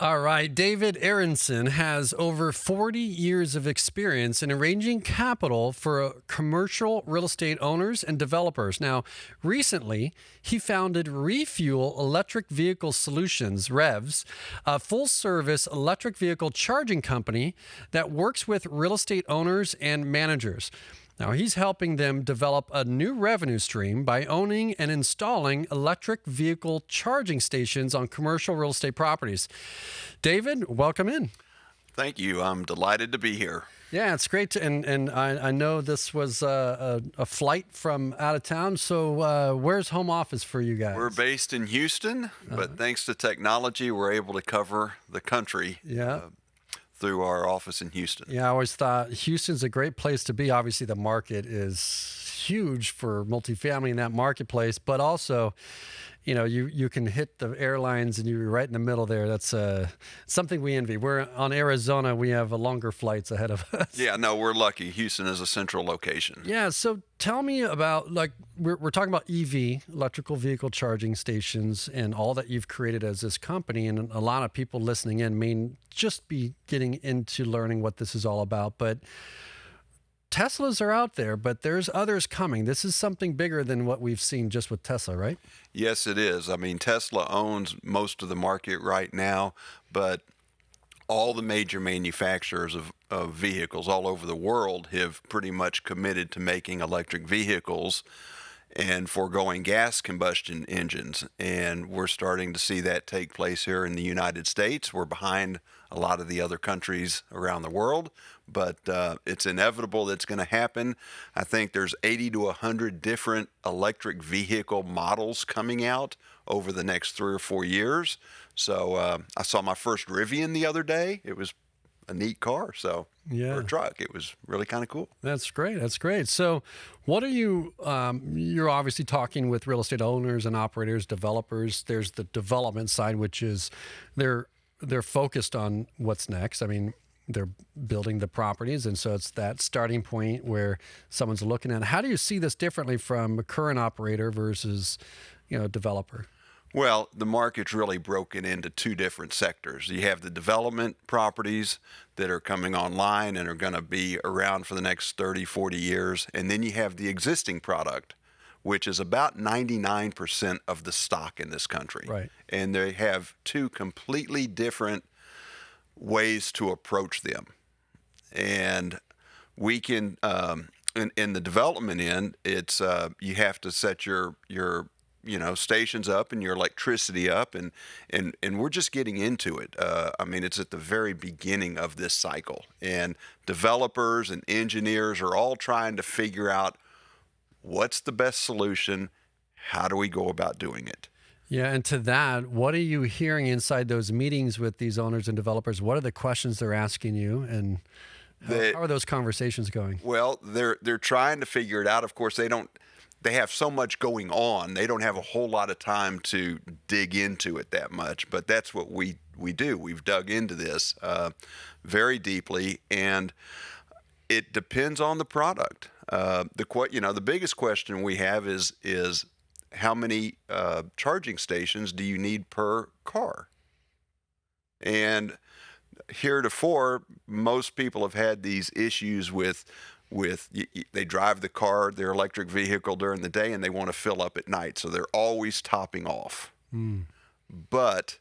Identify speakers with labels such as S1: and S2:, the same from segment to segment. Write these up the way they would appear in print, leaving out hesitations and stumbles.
S1: All right. David Aaronson has over 40 years of experience in arranging capital for commercial real estate owners and developers. Now, recently, he founded Refuel Electric Vehicle Solutions, REVS, a full service electric vehicle charging company that works with real estate owners and managers. Now, he's helping them develop a new revenue stream by owning and installing electric vehicle charging stations on commercial real estate properties. David, welcome in.
S2: Thank you. I'm delighted to be here.
S1: Yeah, it's great. And I know this was a flight from out of town. So where's home office for you guys?
S2: We're based in Houston, but thanks to technology, we're able to cover the country.
S1: Yeah.
S2: Through our office in Houston.
S1: Yeah, I always thought Houston's a great place to be. Obviously, the market is huge for multifamily in that marketplace, but also, you know, you can hit the airlines and you're right in the middle there. That's something we envy. We're on Arizona. We have longer flights ahead of us.
S2: Yeah, no, we're lucky. Houston is a central location.
S1: Yeah, so tell me about, like, we're talking about EV, electrical vehicle charging stations, and all that you've created as this company. And a lot of people listening in may just be getting into learning what this is all about. But Teslas are out there, but there's others coming. This is something bigger than what we've seen just with Tesla, right?
S2: Yes, it is. I mean, Tesla owns most of the market right now, but all the major manufacturers of vehicles all over the world have pretty much committed to making electric vehicles and foregoing gas combustion engines. And we're starting to see that take place here in the United States. We're behind a lot of the other countries around the world, but it's inevitable that's going to happen. I think there's 80 to 100 different electric vehicle models coming out over the next 3 or 4 years. So I saw my first Rivian the other day. It was a neat car, so
S1: yeah,
S2: or a truck. It was really kind of cool.
S1: That's great. That's great. So what are you, you're obviously talking with real estate owners and operators, developers. There's the development side, which is they're focused on what's next. I mean, they're building the properties, and so it's that starting point where someone's looking at. How do you see this differently from a current operator versus, you know, developer?
S2: Well, the market's really broken into two different sectors. You have the development properties that are coming online and are going to be around for the next 30, 40 years. And then you have the existing product, which is about 99% of the stock in this country.
S1: Right. And
S2: they have two completely different ways to approach them. And we can, in the development end, it's you have to set your stations up and your electricity up, and we're just getting into it. I mean, it's at the very beginning of this cycle, and developers and engineers are all trying to figure out what's the best solution, how do we go about doing it.
S1: Yeah, and to that, what are you hearing inside those meetings with these owners and developers? What are the questions they're asking you, and how are those conversations going?
S2: Well, they're trying to figure it out. Of course, they have so much going on. They don't have a whole lot of time to dig into it that much, but that's what we do. We've dug into this very deeply, and it depends on the product. The biggest question we have is how many charging stations do you need per car? And heretofore, most people have had these issues with they drive their electric vehicle during the day and they want to fill up at night, so they're always topping off. But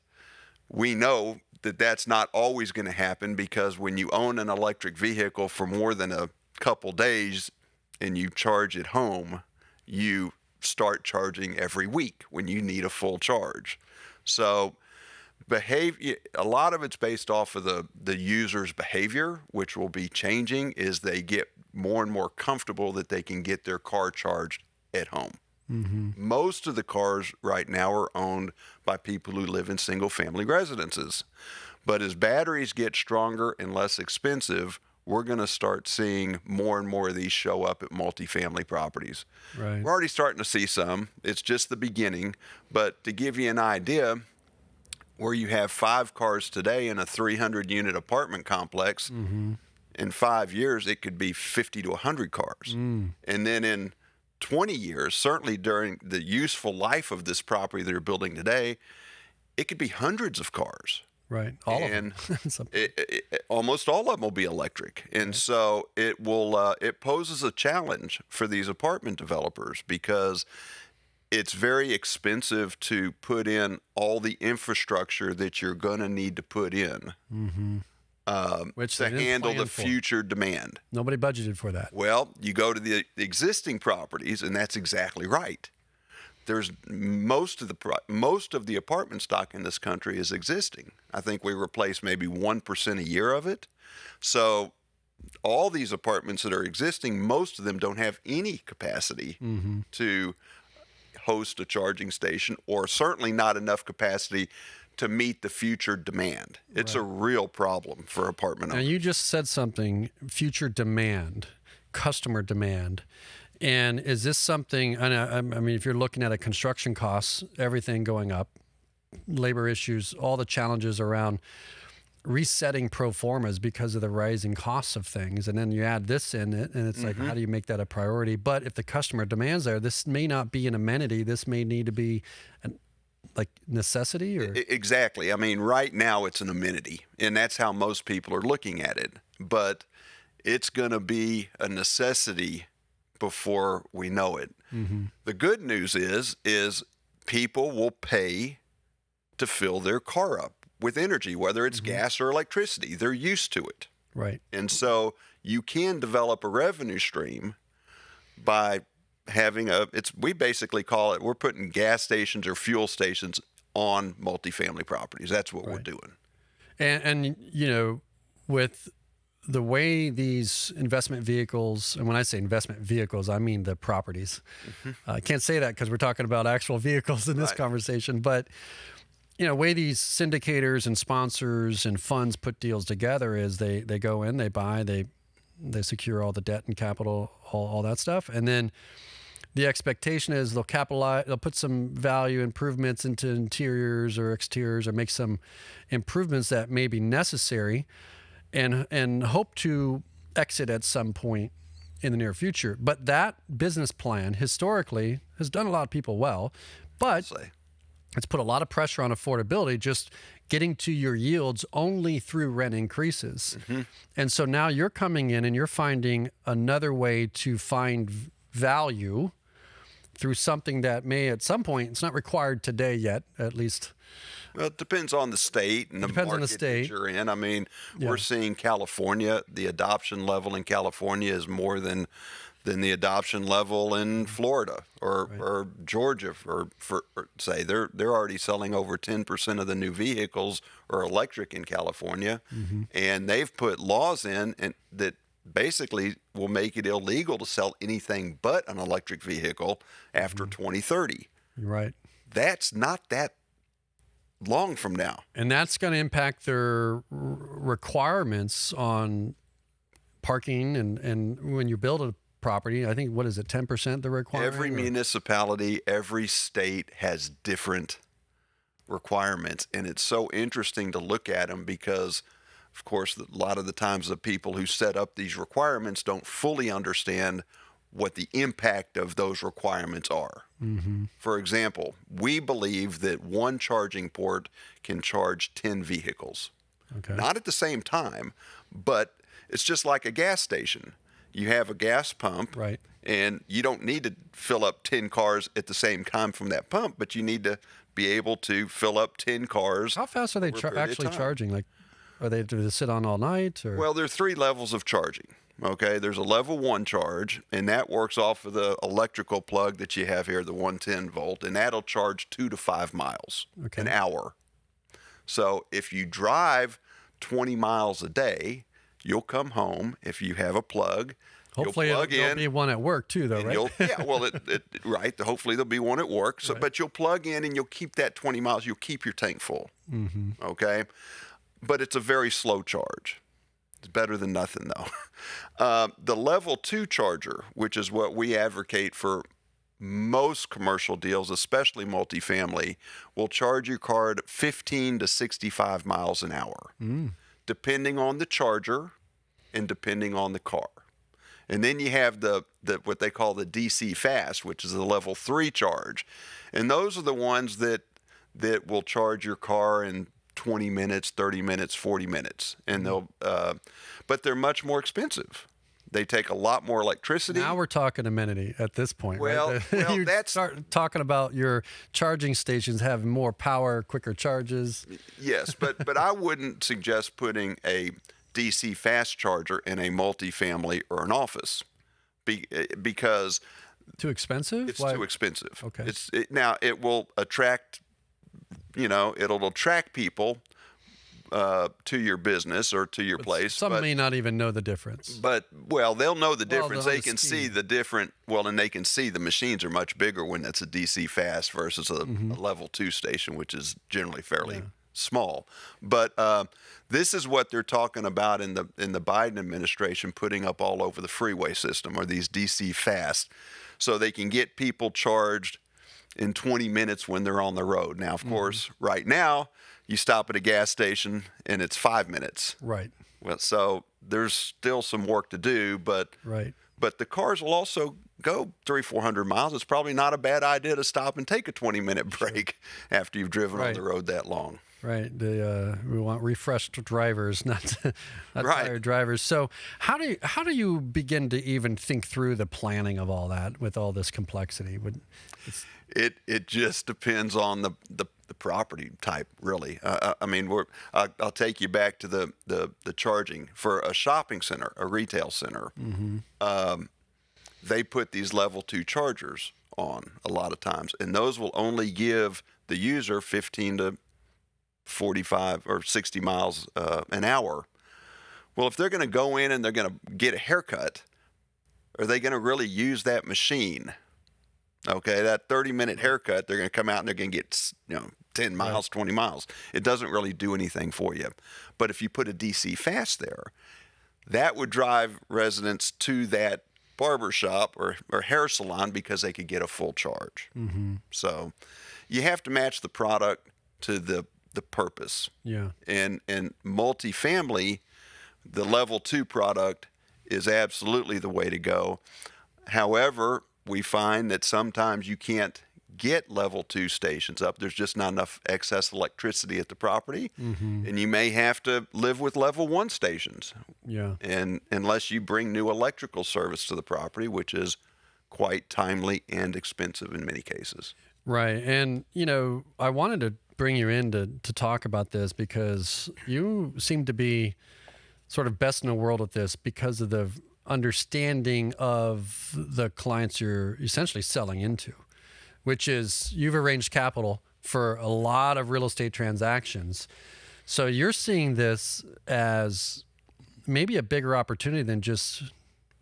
S2: we know that that's not always going to happen, because when you own an electric vehicle for more than a couple days and you charge at home, you start charging every week when you need a full charge. So a lot of it's based off of the user's behavior, which will be changing as they get more and more comfortable that they can get their car charged at home. Most of the cars right now are owned by people who live in single-family residences. But as batteries get stronger and less expensive, we're going to start seeing more and more of these show up at multifamily properties.
S1: Right.
S2: We're already starting to see some. It's just the beginning. But to give you an idea, where you have 5 cars today in a 300-unit apartment complex, in 5 years, it could be 50 to 100 cars. And then in 20 years, certainly during the useful life of this property they're building today, it could be hundreds of cars.
S1: Right. All
S2: and
S1: of them.
S2: almost all of them will be electric. And so it will it poses a challenge for these apartment developers because it's very expensive to put in all the infrastructure that you're going to need to put in
S1: Which
S2: to
S1: they didn't
S2: handle
S1: plan
S2: the
S1: for.
S2: Future demand.
S1: Nobody budgeted for that.
S2: Well, you go to the existing properties, and that's exactly right. There's most of the apartment stock in this country is existing. I think we replace maybe 1% a year of it. So all these apartments that are existing, most of them don't have any capacity to host a charging station, or certainly not enough capacity to meet the future demand. It's a real problem for apartment owners.
S1: Now, you just said something, future demand, customer demand. And is this something, I mean, if you're looking at a construction costs, everything going up, labor issues, all the challenges around resetting pro formas because of the rising costs of things. And then you add this in it, and it's like, how do you make that a priority? But if the customer demands there, this may not be an amenity. This may need to be like necessity or?
S2: Exactly. I mean, right now it's an amenity, and that's how most people are looking at it. But it's going to be a necessity before we know it. The good news is people will pay to fill their car up with energy, whether it's gas or electricity. They're used to it.
S1: Right.
S2: And so you can develop a revenue stream by having we basically call it, we're putting gas stations or fuel stations on multifamily properties. That's what we're doing.
S1: And, you know, with the way these investment vehicles, and when I say investment vehicles, I mean the properties. I can't say that because we're talking about actual vehicles in this conversation, but you know, way these syndicators and sponsors and funds put deals together is they go in, they buy, they secure all the debt and capital, all that stuff. And then the expectation is they'll capitalize, they'll put some value improvements into interiors or exteriors or make some improvements that may be necessary and hope to exit at some point in the near future. But that business plan historically has done a lot of people well, but it's put a lot of pressure on affordability, just getting to your yields only through rent increases. And so now you're coming in and you're finding another way to find value through something that may at some point, it's not required today yet, at least.
S2: Well, it depends on the state and the market that you're in. I mean, we're seeing California, the adoption level in California is more than the adoption level in Florida or Georgia, or say they're already selling over 10% of the new vehicles are electric in California, and they've put laws in and that basically will make it illegal to sell anything but an electric vehicle after 2030.
S1: Right.
S2: That's not that long from now.
S1: And that's going to impact their requirements on parking and when you build a property, I think, what is it, 10% the requirement?
S2: Every municipality, every state has different requirements, and it's so interesting to look at them because, of course, a lot of the times the people who set up these requirements don't fully understand what the impact of those requirements are. For example, we believe that one charging port can charge 10 vehicles. Not at the same time, but it's just like a gas station. You have a gas pump, and you don't need to fill up 10 cars at the same time from that pump, but you need to be able to fill up 10 cars.
S1: How fast are they actually charging? Like, do they sit on all night? Or?
S2: Well, there are 3 levels of charging. Okay, there's a level 1 charge, and that works off of the electrical plug that you have here, the 110 volt, and that'll charge 2 to 5 miles an hour. So if you drive 20 miles a day, you'll come home if you have a plug.
S1: Hopefully there'll be one at work too, though, right?
S2: Yeah, well, right. Hopefully there'll be one at work. So, but you'll plug in and you'll keep that 20 miles. You'll keep your tank full. Okay, but it's a very slow charge. It's better than nothing, though. The level 2 charger, which is what we advocate for most commercial deals, especially multifamily, will charge your car at 15 to 65 miles an hour, depending on the charger and depending on the car. And then you have the what they call the DC fast, which is the level 3 charge. And those are the ones that will charge your car in 20 minutes, 30 minutes, 40 minutes, and but they're much more expensive. They take a lot more electricity.
S1: Now we're talking amenity at this point,
S2: Well,
S1: right?
S2: well,
S1: You
S2: that's
S1: start talking about your charging stations having more power, quicker charges.
S2: yes, but I wouldn't suggest putting a DC fast charger in a multifamily or an office because
S1: Too expensive?
S2: it's
S1: Why?
S2: too expensive.
S1: Okay.
S2: Now it will attract, it'll attract people to your business or to your place.
S1: Some may not even know the difference.
S2: But they'll know the
S1: Well,
S2: difference.
S1: on
S2: They
S1: the
S2: can
S1: scheme.
S2: see the different. Well, and they can see the machines are much bigger when it's a DC fast versus a level 2 station, which is generally fairly small. But this is what they're talking about in the Biden administration, putting up all over the freeway system, are these DC fast, so they can get people charged in 20 minutes when they're on the road. Now, of course, right now you stop at a gas station and it's 5 minutes.
S1: Right.
S2: Well, so there's still some work to do, but
S1: Right.
S2: the cars will also go 300-400 miles. It's probably not a bad idea to stop and take a 20-minute break after you've driven on
S1: Right.
S2: the road that long.
S1: Right. We want refreshed drivers, not
S2: Right.
S1: tired drivers. So how do you begin to even think through the planning of all that with all this complexity?
S2: It just depends on the property type, really. I mean, I'll take you back to the charging for a shopping center, a retail center. They put these level 2 chargers on a lot of times, and those will only give the user 15 to 45 or 60 miles an hour. Well, if they're going to go in and they're going to get a haircut, are they going to really use that machine? Okay, that 30-minute haircut, they're going to come out and they're going to get 10 miles, 20 miles. It doesn't really do anything for you. But if you put a DC fast there, that would drive residents to that barber shop or hair salon because they could get a full charge. So you have to match the product to the purpose.
S1: Yeah.
S2: And multifamily, the level 2 product is absolutely the way to go. However, we find that sometimes you can't get level 2 stations up. There's just not enough excess electricity at the property, and you may have to live with level 1 stations.
S1: Yeah.
S2: And unless you bring new electrical service to the property, which is quite timely and expensive in many cases.
S1: Right. And, I wanted to bring you in to talk about this because you seem to be sort of best in the world at this because of the understanding of the clients you're essentially selling into, which is you've arranged capital for a lot of real estate transactions. So you're seeing this as maybe a bigger opportunity than just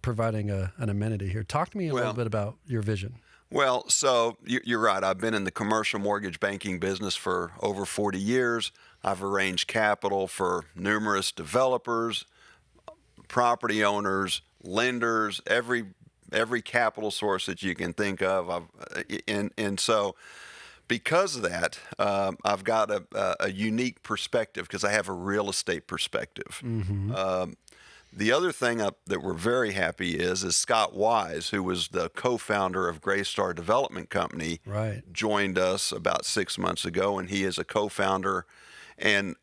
S1: providing an amenity here. Talk to me a little bit about your vision.
S2: Well, so you're right. I've been in the commercial mortgage banking business for over 40 years. I've arranged capital for numerous developers, property owners, lenders, every capital source that you can think of. And so because of that, I've got a unique perspective because I have a real estate perspective. The other thing that we're very happy is Scott Wise, who was the co-founder of Greystar Development Company,
S1: Right.
S2: joined us about 6 months ago, and he is a co-founder, and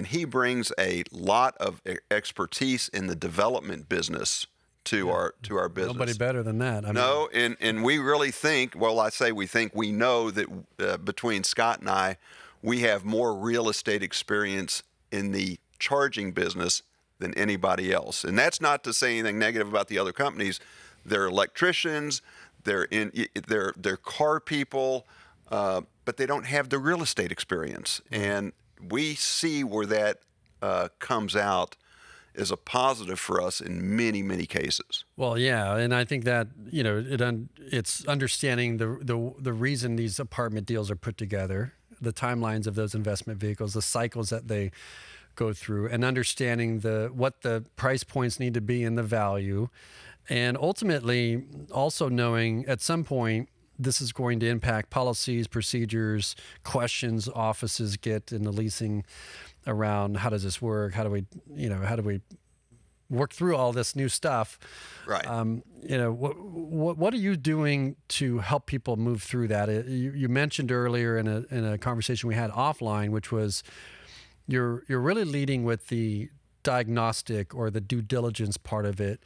S2: he brings a lot of expertise in the development business to our business.
S1: Nobody better than that.
S2: No, and we really think, well, I say we know that between Scott and I, we have more real estate experience in the charging business than anybody else. And that's not to say anything negative about the other companies. They're electricians, they're car people, but they don't have the real estate experience. And we see where that comes out is a positive for us in many, many cases.
S1: Well, yeah, and I think that it's understanding the reason these apartment deals are put together, the timelines of those investment vehicles, the cycles that they go through, and understanding what the price points need to be and the value, and ultimately also knowing at some point this is going to impact policies, procedures, questions offices get in the leasing around how does this work, how do we work through all this new stuff,
S2: right?
S1: What are you doing to help people move through that? You mentioned earlier in a conversation we had offline, which was you're really leading with the diagnostic or the due diligence part of it,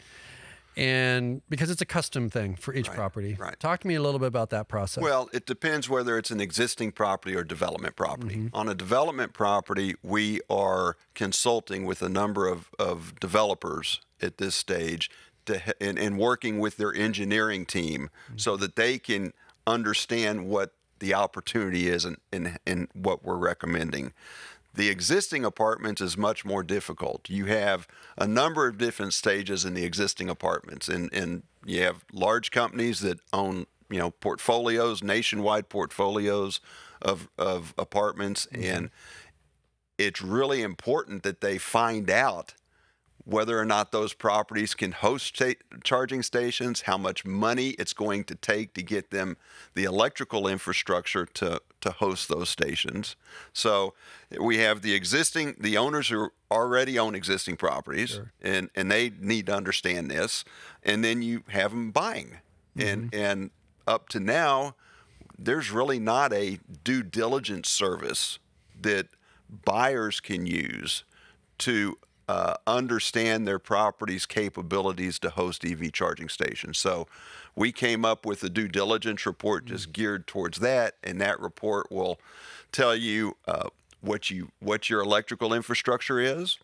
S1: and because it's a custom thing for each property.
S2: Right.
S1: Talk to me a little bit about that process.
S2: Well, it depends whether it's an existing property or development property. On a development property, we are consulting with a number of developers at this stage and working with their engineering team so that they can understand what the opportunity is and what we're recommending. The existing apartments is much more difficult. You have a number of different stages in the existing apartments, and you have large companies that own, portfolios, nationwide portfolios of apartments, and it's really important that they find out whether or not those properties can host charging stations, how much money it's going to take to get them the electrical infrastructure to host those stations. So we have the owners who already own existing properties,
S1: Sure.
S2: and they need to understand this. And then you have them buying. And up to now, there's really not a due diligence service that buyers can use to understand their property's capabilities to host EV charging stations. So we came up with a due diligence report just geared towards that, and that report will tell you what your electrical infrastructure is.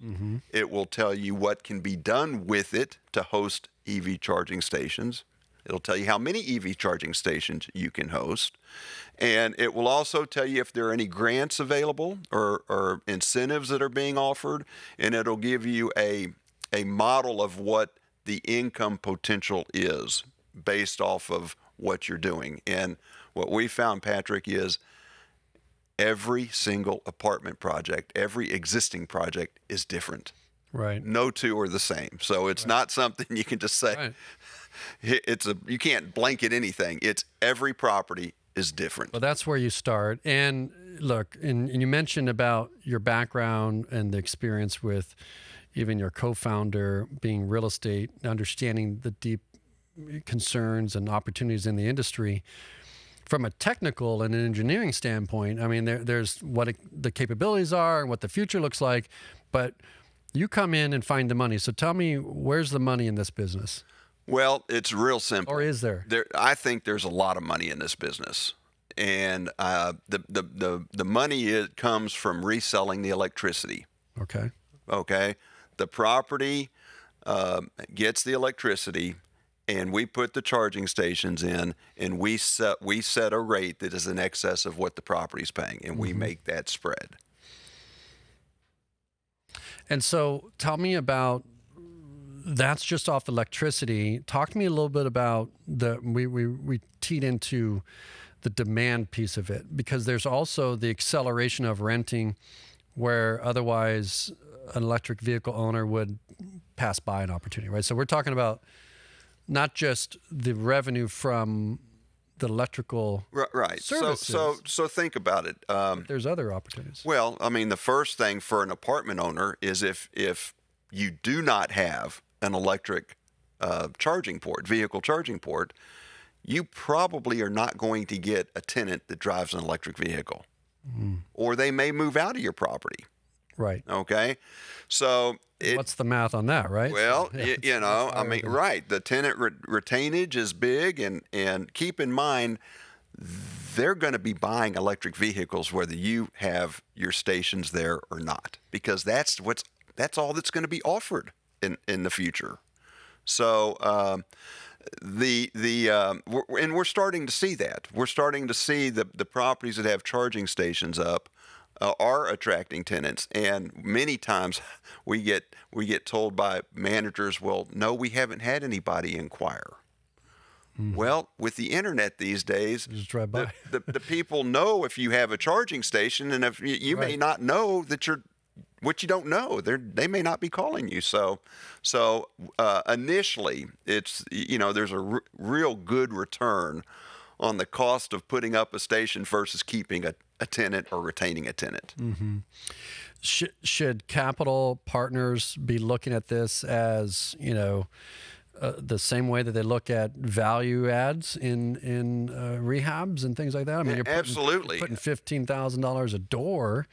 S2: It will tell you what can be done with it to host EV charging stations. It'll tell you how many EV charging stations you can host. And it will also tell you if there are any grants available or incentives that are being offered. And it'll give you a model of what the income potential is based off of what you're doing. And what we found, Patrick, is every single apartment project, every existing project is different.
S1: Right.
S2: No two are the same. So it's not something you can just say.
S1: Right.
S2: You can't blanket anything. It's every property is different.
S1: Well, that's where you start. And look, and you mentioned about your background and the experience with even your co-founder being real estate, understanding the deep concerns and opportunities in the industry. From a technical and an engineering standpoint, I mean, there's what the capabilities are and what the future looks like, but you come in and find the money. So tell me, where's the money in this business?
S2: Well, it's real simple.
S1: Or is there?
S2: I think there's a lot of money in this business, and the money comes from reselling the electricity.
S1: Okay.
S2: Okay, the property gets the electricity, and we put the charging stations in, and we set a rate that is in excess of what the property's paying, and we make that spread.
S1: And so tell me about, that's just off electricity. Talk to me a little bit about we teed into the demand piece of it, because there's also the acceleration of renting where otherwise an electric vehicle owner would pass by an opportunity, right? So we're talking about not just the revenue from the electrical
S2: right.
S1: services.
S2: So think about it.
S1: There's other opportunities.
S2: Well, I mean, the first thing for an apartment owner is if you do not have an electric vehicle charging port, you probably are not going to get a tenant that drives an electric vehicle, or they may move out of your property.
S1: Right.
S2: Okay, so
S1: what's the math on that, right?
S2: Well,
S1: Yeah,
S2: I mean, right. The tenant retainage is big, and keep in mind, they're going to be buying electric vehicles whether you have your stations there or not, because that's all that's going to be offered in the future. So we're starting to see that. We're starting to see the properties that have charging stations up are attracting tenants, and many times we get told by managers, well, no, we haven't had anybody inquire. Well, with the internet these days,
S1: just drive by.
S2: the people know if you have a charging station, and if you may not know that what you don't know, they may not be calling you. So initially, it's there's a real good return on the cost of putting up a station versus keeping a tenant or retaining a tenant.
S1: Should capital partners be looking at this as, the same way that they look at value adds in rehabs and things like that? I mean,
S2: Absolutely.
S1: You're putting $15,000 a door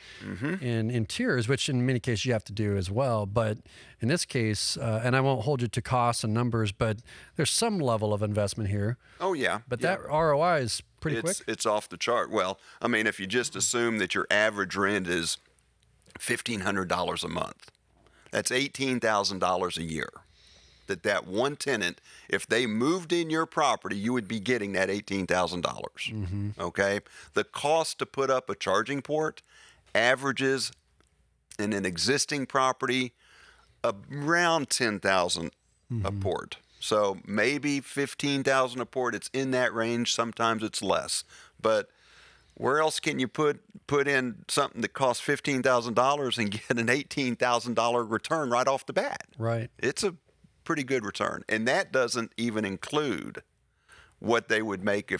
S1: in interiors, which in many cases you have to do as well. But in this case, and I won't hold you to costs and numbers, but there's some level of investment here.
S2: Oh, yeah.
S1: But that ROI is pretty quick.
S2: It's off the chart. Well, I mean, if you just assume that your average rent is $1,500 a month, that's $18,000 a year. That one tenant, if they moved in your property, you would be getting that $18,000. Okay? The cost to put up a charging port averages in an existing property around $10,000 a port. So maybe $15,000 a port. It's in that range. Sometimes it's less. But where else can you put in something that costs $15,000 and get an $18,000 return right off the bat?
S1: Right.
S2: It's a pretty good return, and that doesn't even include what they would make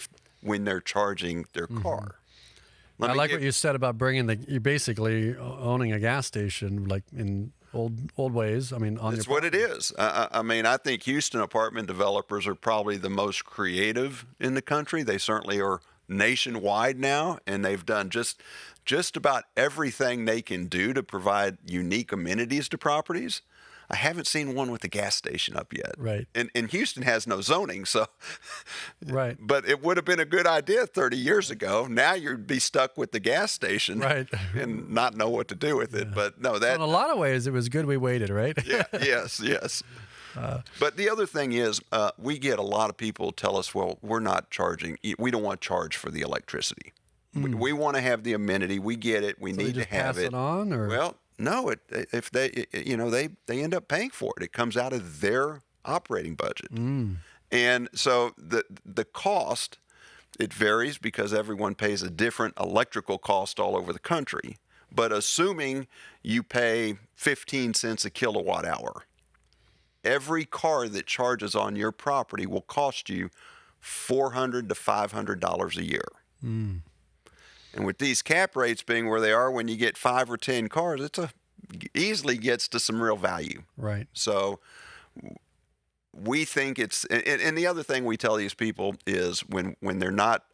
S2: when they're charging their car.
S1: I like what you said about you're basically owning a gas station, like in old ways. I mean,
S2: that's what it is. I mean, I think Houston apartment developers are probably the most creative in the country. They certainly are nationwide now, and they've done just about everything they can do to provide unique amenities to properties. I haven't seen one with a gas station up yet.
S1: Right.
S2: And Houston has no zoning, so.
S1: Right.
S2: But it would have been a good idea 30 years ago. Now you'd be stuck with the gas station.
S1: Right.
S2: And not know what to do with it. But no, that.
S1: In a lot of ways, it was good we waited, right?
S2: Yeah. Yes. But the other thing is, we get a lot of people tell us, well, we're not charging. We don't want to charge for the electricity. We want to have the amenity. We get it. We need to have
S1: pass it on, or
S2: well. No, if they end up paying for it. It comes out of their operating budget. And so the cost, it varies because everyone pays a different electrical cost all over the country. But assuming you pay 15 cents a kilowatt hour, every car that charges on your property will cost you $400 to $500 a year. And with these cap rates being where they are, when you get 5 or 10 cars, easily gets to some real value.
S1: Right.
S2: So we think it's, and the other thing we tell these people is when they're not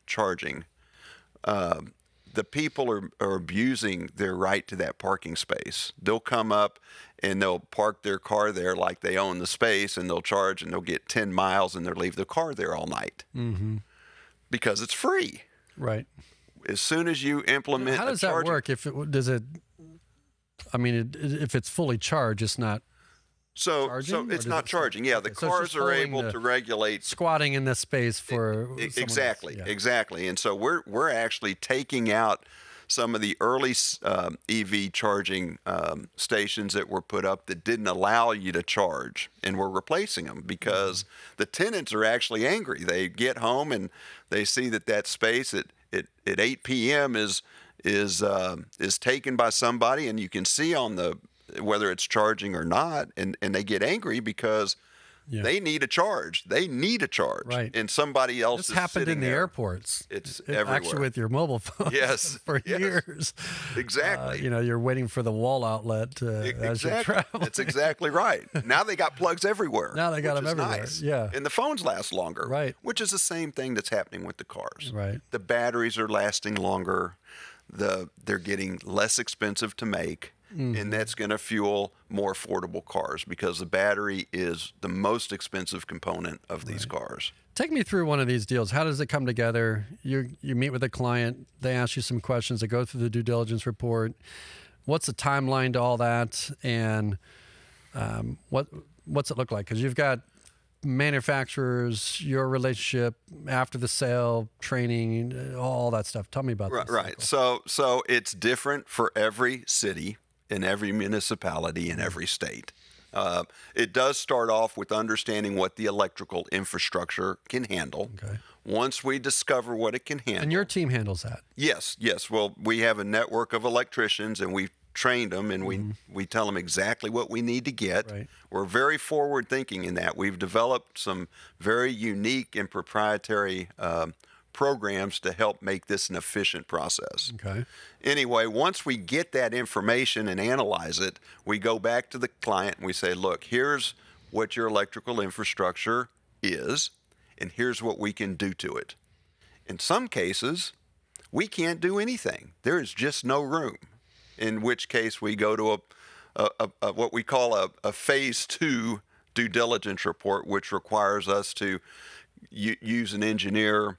S2: charging, the people are abusing their right to that parking space. They'll come up and they'll park their car there like they own the space, and they'll charge, and they'll get 10 miles and they'll leave the car there all night because it's free.
S1: Right.
S2: As soon as you implement,
S1: how does that work? If it's fully charged, it's not.
S2: So it's not charging. Yeah, the cars are able to regulate
S1: squatting in this space for
S2: exactly. And so we're actually taking out some of the early EV charging stations that were put up that didn't allow you to charge, and we're replacing them because the tenants are actually angry. They get home and they see that space at 8 p.m. is taken by somebody, and you can see on whether it's charging or not, and they get angry because they need a charge. They need a charge,
S1: right?
S2: And somebody else
S1: this
S2: is
S1: happened
S2: sitting
S1: in the
S2: there.
S1: airports.
S2: It's everywhere.
S1: Actually with your mobile phone.
S2: Yes,
S1: for years.
S2: Exactly.
S1: You're waiting for the wall outlet as you travel.
S2: That's exactly right. Now they got plugs everywhere.
S1: Now they got them everywhere.
S2: Nice.
S1: Yeah.
S2: And the phones last longer.
S1: Right.
S2: Which is the same thing that's happening with the cars.
S1: Right.
S2: The batteries are lasting longer. They're getting less expensive to make. And that's going to fuel more affordable cars because the battery is the most expensive component of these cars.
S1: Take me through one of these deals. How does it come together? You meet with a client. They ask you some questions. They go through the due diligence report. What's the timeline to all that? And what's it look like? Because you've got manufacturers, your relationship after the sale, training, all that stuff. Tell me about that.
S2: Right. So it's different for every city, in every municipality, in every state. It does start off with understanding what the electrical infrastructure can handle.
S1: Okay.
S2: Once we discover what it can handle.
S1: And your team handles that?
S2: Yes. Well, we have a network of electricians, and we've trained them, and we tell them exactly what we need to get.
S1: Right.
S2: We're very forward thinking in that. We've developed some very unique and proprietary programs to help make this an efficient process.
S1: Okay.
S2: Anyway, once we get that information and analyze it, we go back to the client and we say, look, here's what your electrical infrastructure is, and here's what we can do to it. In some cases, we can't do anything. There is just no room, in which case we go to what we call a phase 2 due diligence report, which requires us to use an engineer,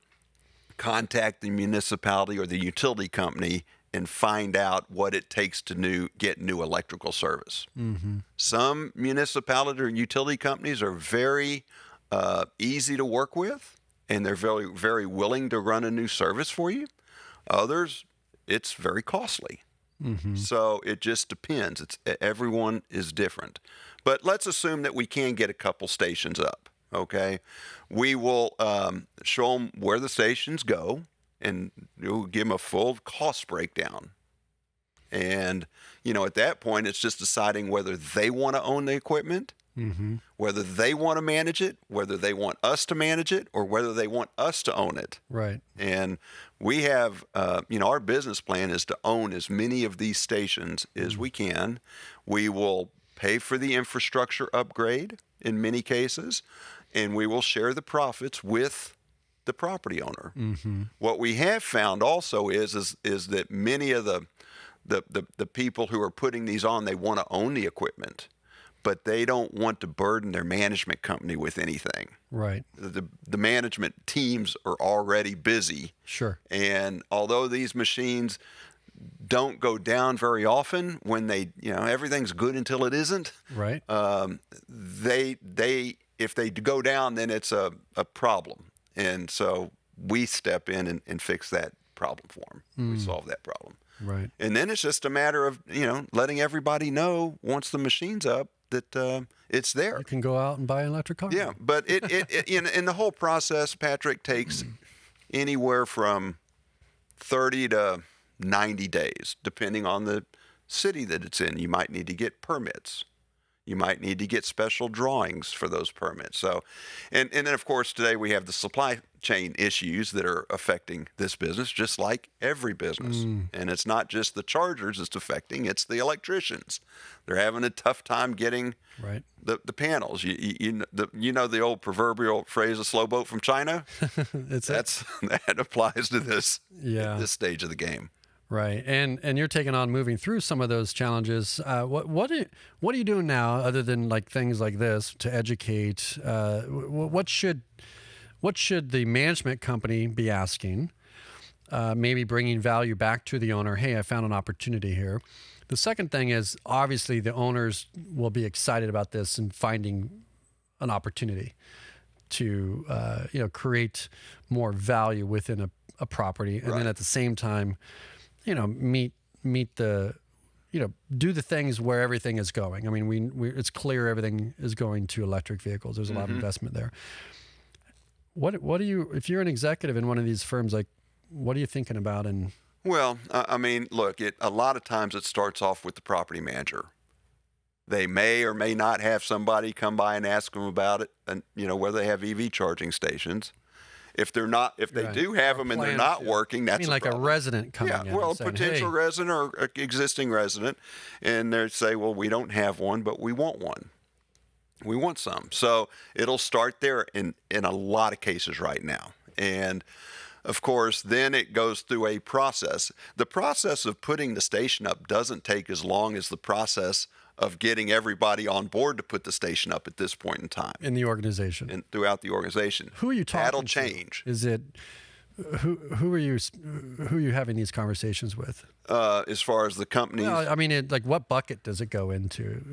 S2: contact the municipality or the utility company, and find out what it takes to get new electrical service.
S1: Mm-hmm.
S2: Some municipality or utility companies are very easy to work with, and they're very, very willing to run a new service for you. Others, it's very costly.
S1: Mm-hmm.
S2: So it just depends. Everyone is different. But let's assume that we can get a couple stations up, okay? We will show them where the stations go, and we'll give them a full cost breakdown. And, at that point, it's just deciding whether they want to own the equipment,
S1: Mm-hmm.
S2: whether they want to manage it, whether they want us to manage it, or whether they want us to own it.
S1: Right.
S2: And we have, our business plan is to own as many of these stations as we can. We will pay for the infrastructure upgrade in many cases, and we will share the profits with the property owner.
S1: Mm-hmm.
S2: What we have found also is that many of the people who are putting these on, they want to own the equipment, but they don't want to burden their management company with anything.
S1: Right.
S2: The management teams are already busy.
S1: Sure.
S2: And although these machines don't go down very often, when everything's good until it isn't.
S1: Right.
S2: If they go down, then it's a problem. And so we step in and fix that problem for them. We solve that problem.
S1: Right.
S2: And then it's just a matter of, letting everybody know once the machine's up that it's there.
S1: You can go out and buy an electric car.
S2: Yeah, but it in the whole process, Patrick, takes anywhere from 30 to 90 days, depending on the city that it's in. You might need to get permits. You might need to get special drawings for those permits. So, and then of course today we have the supply chain issues that are affecting this business, just like every business. And it's not just the chargers it's affecting; it's the electricians. They're having a tough time getting
S1: Right.
S2: the panels. You know the old proverbial phrase, "a slow boat from China." That applies to this stage of the game.
S1: Right, and you're taking on moving through some of those challenges. What are you doing now, other than like things like this, to educate? What should the management company be asking? Maybe bringing value back to the owner. Hey, I found an opportunity here. The second thing is, obviously the owners will be excited about this and finding an opportunity to create more value within a property, and then at the same time, meet the, do the things where everything is going. I mean, it's clear everything is going to electric vehicles. There's a lot of investment there. What do you, if you're an executive in one of these firms, like, what are you thinking about? And
S2: well, I mean, look, a lot of times it starts off with the property manager. They may or may not have somebody come by and ask them about it, and whether they have EV charging stations. If they do have them and they're not working, that's
S1: like a resident coming in.
S2: Yeah, well, a
S1: saying,
S2: potential
S1: hey,
S2: resident or an existing resident, and they say, well, we don't have one, but we want one. We want some. So it'll start there in a lot of cases right now. And of course, then it goes through a process. The process of putting the station up doesn't take as long as the process of getting everybody on board to put the station up at this point in time.
S1: In the organization.
S2: And throughout the organization.
S1: Who are you talking
S2: That'll
S1: to?
S2: change.
S1: Is it, who are you having these conversations with?
S2: As far as the companies?
S1: Well, I mean, like what bucket does it go into,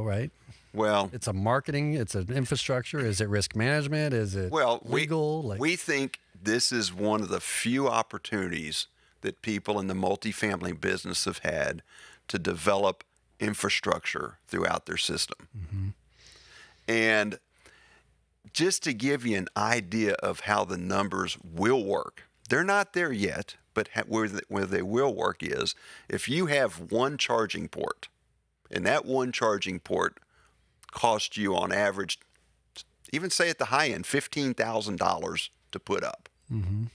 S1: right?
S2: Well,
S1: it's a marketing, it's an infrastructure. Is it risk management? Is it legal?
S2: We think this is one of the few opportunities that people in the multifamily business have had to develop infrastructure throughout their system.
S1: Mm-hmm.
S2: And just to give you an idea of how the numbers will work, they're not there yet, but where they will work is if you have one charging port, and that one charging port costs you on average, even say at the high end, $15,000 to put up.
S1: Mm-hmm.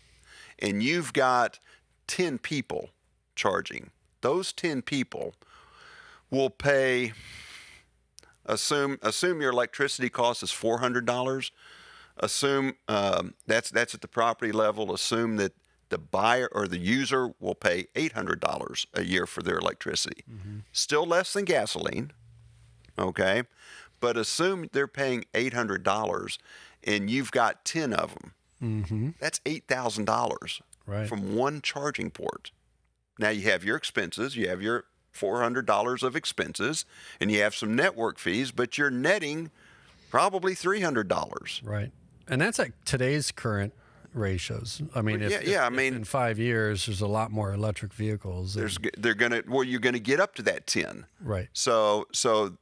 S2: And you've got 10 people charging. Those 10 people will pay Assume your electricity cost is $400. Assume that's at the property level. Assume that the buyer or the user will pay $800 a year for their electricity. Still less than gasoline, okay? But assume they're paying $800 and you've got 10 of them. That's $8,000 from one charging port. Now you have your expenses, you have your $400 of expenses, and you have some network fees, but you're netting probably $300.
S1: Right. And that's at today's current ratios. I mean, if in 5 years there's a lot more electric vehicles.
S2: You're going to get up to that 10.
S1: Right.
S2: So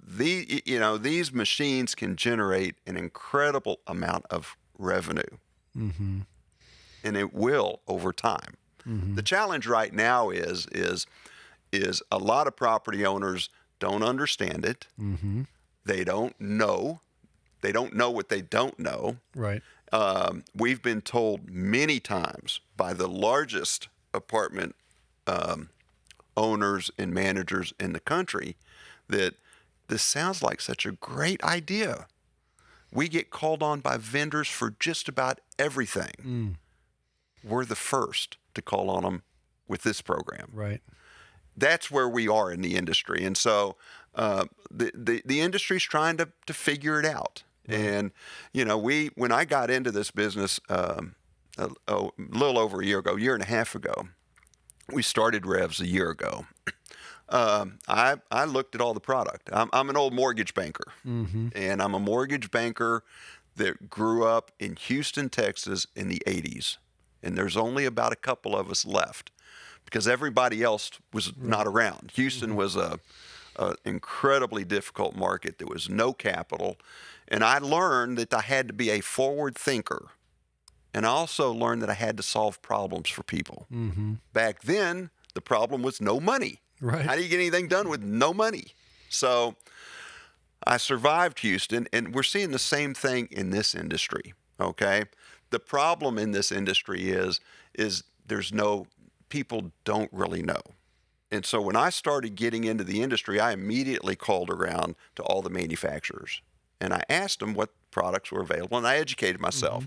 S2: these machines can generate an incredible amount of revenue. And it will over time. The challenge right now is a lot of property owners don't understand it. They don't know. They don't know what they don't know.
S1: Right.
S2: We've been told many times by the largest apartment owners and managers in the country that this sounds like such a great idea. We get called on by vendors for just about everything. We're the first to call on them with this program.
S1: Right.
S2: That's where we are in the industry. And so the industry's trying to figure it out. And, when I got into this business a little over a year ago, year and a half ago, we started REVS a year ago. I looked at all the product. I'm an old mortgage banker, and I'm a mortgage banker that grew up in Houston, Texas in the 80s. And there's only about a couple of us left because everybody else was not around. Houston was a incredibly difficult market. There was no capital. And I learned that I had to be a forward thinker. And I also learned that I had to solve problems for people. Back then, the problem was no money.
S1: Right.
S2: How do you get anything done with no money? So I survived Houston, and we're seeing the same thing in this industry, okay? The problem in this industry is people don't really know. And so when I started getting into the industry, I immediately called around to all the manufacturers. And I asked them what products were available, and I educated myself.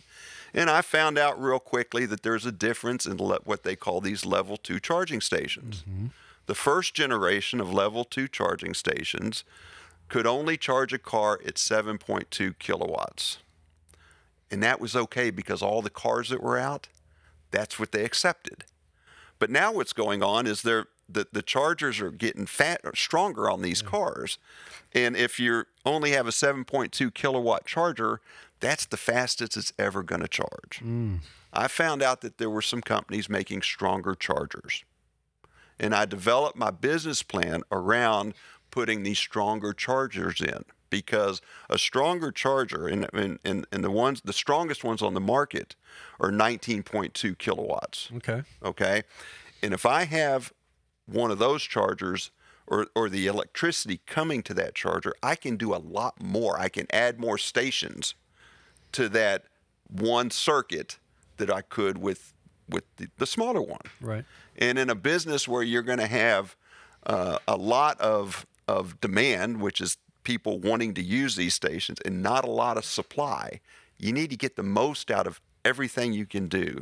S2: And I found out real quickly that there's a difference in what they call these level 2 charging stations. The first generation of level 2 charging stations could only charge a car at 7.2 kilowatts. And that was okay because all the cars that were out, that's what they accepted. But now what's going on is the chargers are getting stronger on these cars. And if you only have a 7.2 kilowatt charger, that's the fastest it's ever going to charge. I found out that there were some companies making stronger chargers. And I developed my business plan around putting these stronger chargers in because a stronger charger, and the strongest ones on the market are 19.2 kilowatts. Okay. And if I have one of those chargers or the electricity coming to that charger, I can do a lot more. I can add more stations to that one circuit that I could with the smaller one.
S1: Right.
S2: And in a business where you're going to have a lot of demand, which is people wanting to use these stations, and not a lot of supply, you need to get the most out of everything you can do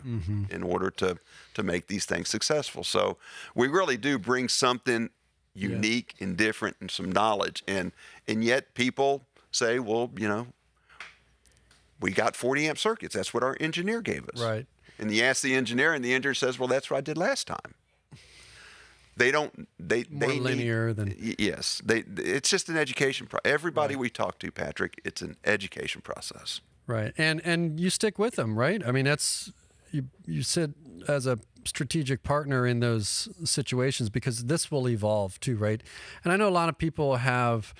S2: in order to make these things successful. So we really do bring something unique and different and some knowledge. And yet people say, well, we got 40 amp circuits. That's what our engineer gave us.
S1: Right.
S2: And you ask the engineer, and the engineer says, well, that's what I did last time. More
S1: linear than...
S2: Yes. It's just an education process. Everybody we talk to, Patrick, it's an education process.
S1: Right. And you stick with them, right? I mean, that's... You sit as a strategic partner in those situations because this will evolve too, right? And I know a lot of people have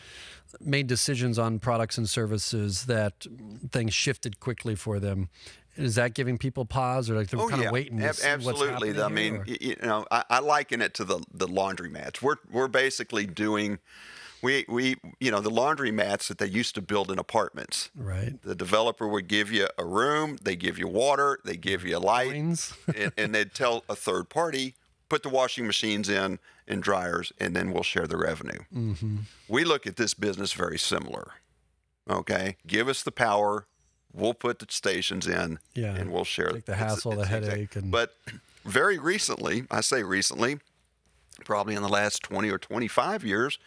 S1: made decisions on products and services that things shifted quickly for them. Is that giving people pause, or like they're kind of waiting to see
S2: absolutely.
S1: what's happening?
S2: I mean, I liken it to the laundromats. We're basically doing the laundromats that they used to build in apartments.
S1: Right.
S2: The developer would give you a room, they give you water, they give you a light, and they'd tell a third party, put the washing machines in and dryers, and then we'll share the revenue. We look at this business very similar. Okay, give us the power, we'll put the stations in, and we'll share.
S1: Take the hassle, the headache,
S2: But very recently, I say recently, probably in the last 20 or 25 years,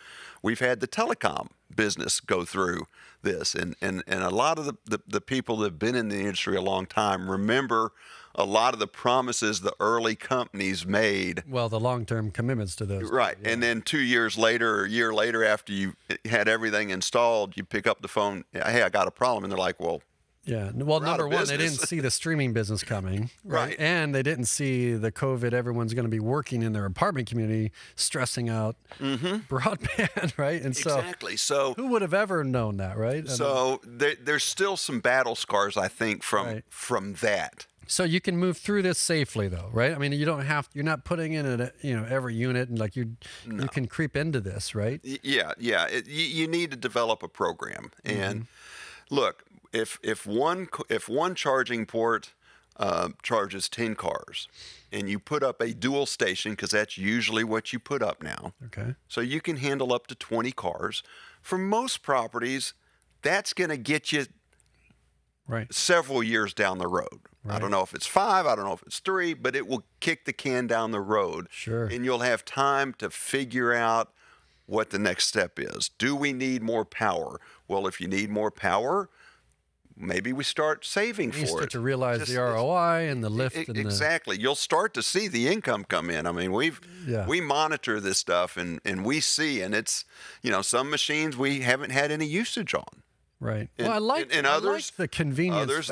S2: we've had the telecom business go through this, and a lot of the people that have been in the industry a long time remember a lot of the promises the early companies made.
S1: Well, the long-term commitments to those.
S2: Right. And then 2 years later or a year later, after you had everything installed, you pick up the phone, hey, I got a problem. And they're like, well,
S1: yeah. Well, number one, they
S2: business.
S1: didn't see the streaming business coming. Right. And they didn't see the COVID, everyone's going to be working in their apartment community, stressing out broadband, right? And so,
S2: exactly. So
S1: who would have ever known that, right?
S2: So there's still some battle scars, I think, from that.
S1: So you can move through this safely, though, right? I mean, you're not putting in it, every unit, and like you can creep into this, right?
S2: Yeah. You need to develop a program. And look, if one charging port charges 10 cars, and you put up a dual station, because that's usually what you put up now.
S1: Okay.
S2: So you can handle up to 20 cars. For most properties, that's going to get you several years down the road. Right. I don't know if it's 5, I don't know if it's 3, but it will kick the can down the road.
S1: Sure.
S2: And you'll have time to figure out what the next step is. Do we need more power? Well, if you need more power, maybe we start saving for it.
S1: You start to realize the ROI and the lift.
S2: Exactly. You'll start to see the income come in. I mean, we monitor this stuff and we see, and it's, some machines we haven't had any usage on.
S1: Right.
S2: And,
S1: well, I like the convenience.
S2: Others,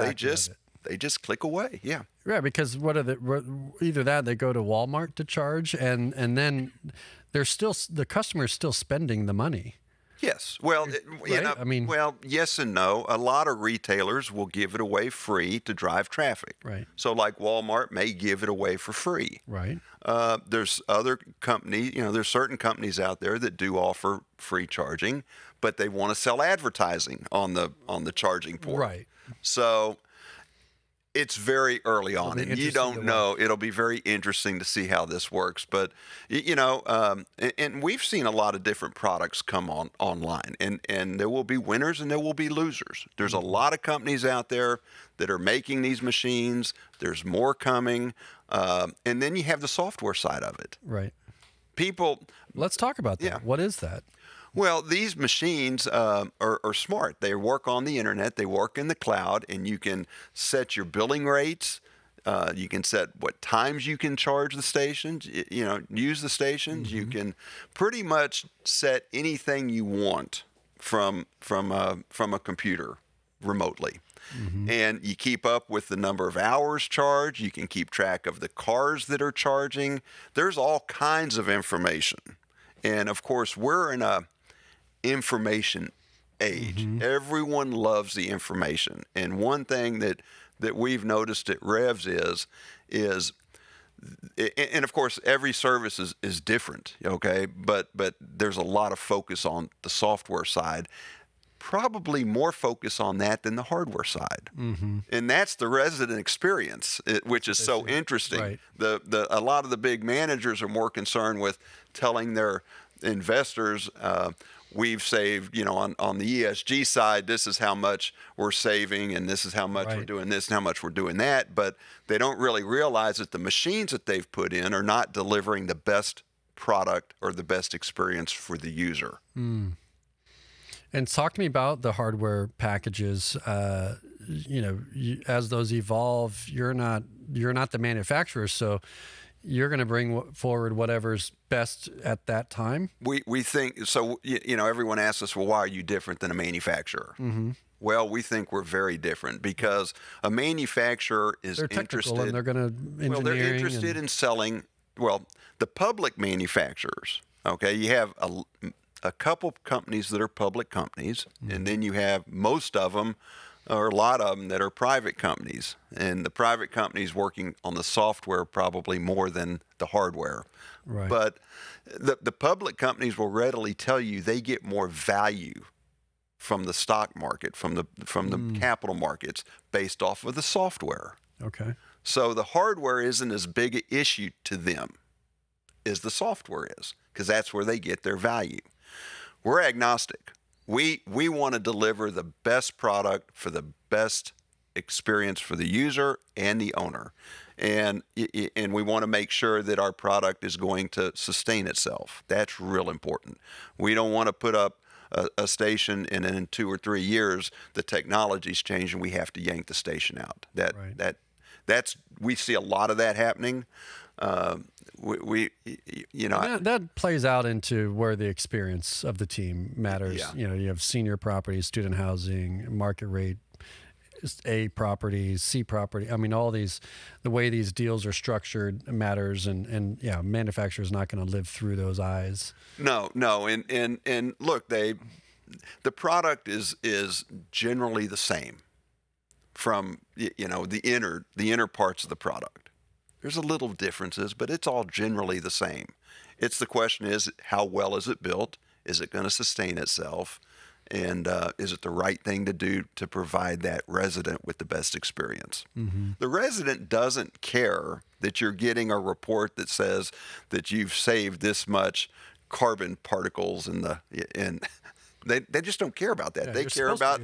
S2: they just click away. Yeah.
S1: Yeah, because either that they go to Walmart to charge, and then the customer's still spending the money.
S2: Yes. Well, yes and no. A lot of retailers will give it away free to drive traffic.
S1: Right.
S2: So like Walmart may give it away for free.
S1: Right.
S2: There's other companies, there's certain companies out there that do offer free charging, but they want to sell advertising on the charging port.
S1: Right.
S2: So it's very early on, and you don't know. It'll be very interesting to see how this works. But, and we've seen a lot of different products come online, and there will be winners and there will be losers. There's a lot of companies out there that are making these machines. There's more coming. And then you have the software side of it.
S1: Right.
S2: Let's
S1: talk about that.
S2: Yeah.
S1: What is that?
S2: Well, these machines are smart. They work on the internet. They work in the cloud, and you can set your billing rates. You can set what times you can charge the stations. Use the stations. You can pretty much set anything you want from a computer remotely. And you keep up with the number of hours charged. You can keep track of the cars that are charging. There's all kinds of information. And of course, we're in a information age. Everyone loves the information. And one thing that we've noticed at REVS is, and of course, every service is different, okay? But there's a lot of focus on the software side. Probably more focus on that than the hardware side. And that's the resident experience, which is so interesting.
S1: Right.
S2: A lot of the big managers are more concerned with telling their investors, we've saved, on the ESG side, this is how much we're saving, and this is how much we're doing this and how much we're doing that. But they don't really realize that the machines that they've put in are not delivering the best product or the best experience for the user.
S1: And talk to me about the hardware packages. As those evolve, you're not the manufacturer, so you're going to bring forward whatever's best at that time.
S2: We think so. Everyone asks us, well, why are you different than a manufacturer? Well, we think we're very different because a manufacturer is interested.
S1: And they're going to
S2: they're interested in selling. Well, the public manufacturers. Okay, you have a couple companies that are public companies, and then you have most of them, or a lot of them, that are private companies. And the private companies working on the software probably more than the hardware.
S1: Right.
S2: But the public companies will readily tell you they get more value from the stock market, from the capital markets, based off of the software.
S1: Okay.
S2: So the hardware isn't as big an issue to them. is the software is, because that's where they get their value. We're agnostic. We want to deliver the best product for the best experience for the user and the owner. And we want to make sure that our product is going to sustain itself. That's real important. We don't want to put up a station and then in 2 or 3 years the technology's changed and we have to yank the station out. We see a lot of that happening.
S1: That plays out into where the experience of the team matters.
S2: Yeah.
S1: You have senior properties, student housing, market rate, A properties, C property. I mean, all these, the way these deals are structured matters, and manufacturer's not going to live through those eyes.
S2: No, and look, the product is generally the same from the inner parts of the product. There's a little differences, but it's all generally the same. It's the question is, how well is it built? Is it going to sustain itself? And is it the right thing to do to provide that resident with the best experience? Mm-hmm. The resident doesn't care that you're getting a report that says that you've saved this much carbon particles they just don't care about that.
S1: Yeah,
S2: they care about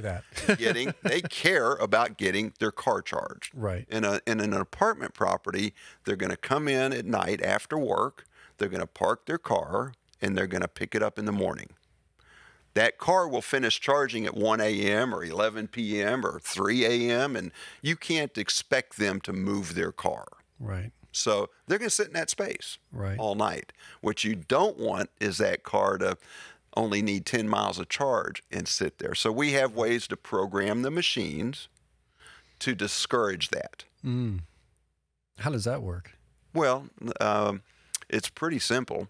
S2: they care about getting their car charged.
S1: Right.
S2: In an apartment property, they're going to come in at night after work, they're going to park their car, and they're going to pick it up in the morning. That car will finish charging at 1 a.m. or 11 p.m. or 3 a.m., and you can't expect them to move their car.
S1: Right.
S2: So they're going to sit in that space all night. What you don't want is that car to only need 10 miles of charge and sit there. So we have ways to program the machines to discourage that.
S1: Mm. How does that work?
S2: Well, it's pretty simple.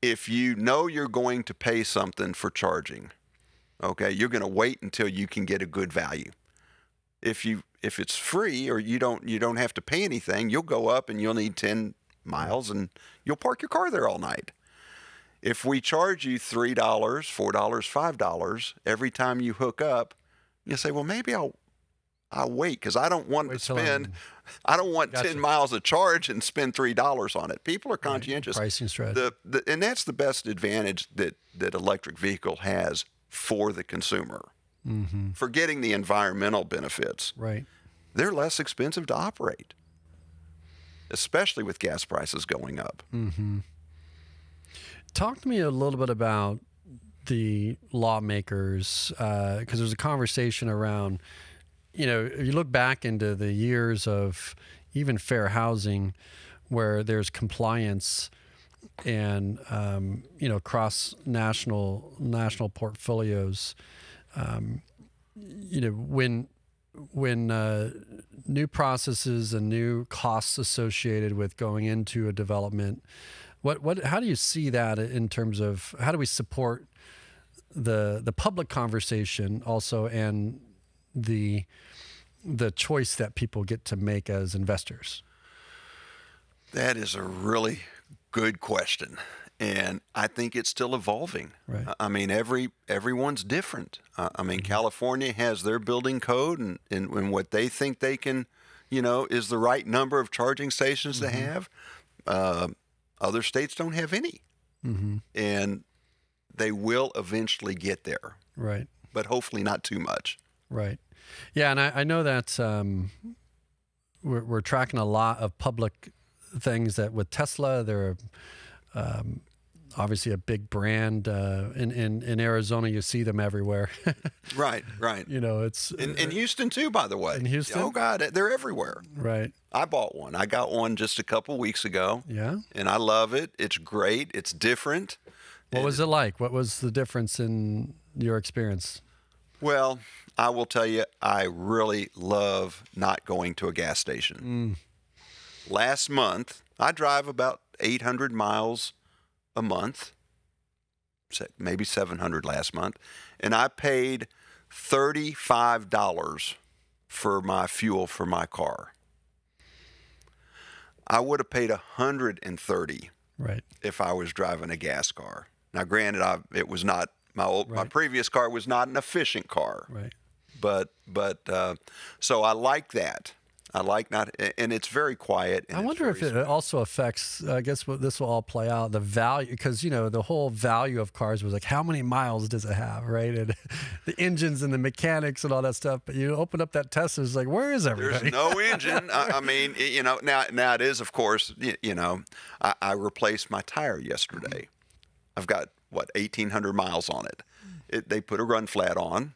S2: If you know you're going to pay something for charging, okay, you're going to wait until you can get a good value. If it's free or you don't have to pay anything, you'll go up and you'll need 10 miles and you'll park your car there all night. If we charge you $3, $4, $5 every time you hook up, you say, well, maybe I'll wait because I don't want to spend. I don't want 10 miles of charge and spend $3 on it. People are conscientious.
S1: Pricing strategy.
S2: And that's the best advantage that electric vehicle has for the consumer. Mm-hmm. Forgetting the environmental benefits.
S1: Right.
S2: They're less expensive to operate, especially with gas prices going up.
S1: Mm-hmm. Talk to me a little bit about the lawmakers, because there's a conversation around, if you look back into the years of even fair housing, where there's compliance and, across national portfolios, when new processes and new costs associated with going into a development, how do you see that in terms of how do we support the public conversation also and the choice that people get to make as investors?
S2: That is a really good question. And I think it's still evolving.
S1: Right.
S2: I mean, everyone's different. California has their building code and what they think they can, is the right number of charging stations to have. Other states don't have any. Mm-hmm. And they will eventually get there.
S1: Right.
S2: But hopefully not too much.
S1: Right. Yeah, and I know that we're tracking a lot of public things that with Tesla, they're obviously a big brand. In Arizona, you see them everywhere.
S2: Right.
S1: It's
S2: in Houston too, by the way.
S1: In Houston?
S2: Oh God, they're everywhere.
S1: Right.
S2: I bought one. I got one just a couple weeks ago.
S1: Yeah.
S2: And I love it. It's great. It's different.
S1: What was it like? What was the difference in your experience?
S2: Well, I will tell you, I really love not going to a gas station. Last month, I drive about 800 miles a month, maybe 700 last month, and I paid $35 for my fuel for my car. I would have paid $130 if I was driving a gas car. Now, granted, it was not my previous car was not an efficient car.
S1: Right.
S2: But so I like that. I like not, and it's very quiet. And
S1: I wonder if it also affects, I guess what this will all play out, the value, because, the whole value of cars was like, how many miles does it have, right? And the engines and the mechanics and all that stuff. But you open up that Tesla, it's like, where is everybody?
S2: There's no engine. I mean, now it is, of course, I replaced my tire yesterday. I've got, 1,800 miles on it. They put a run flat on.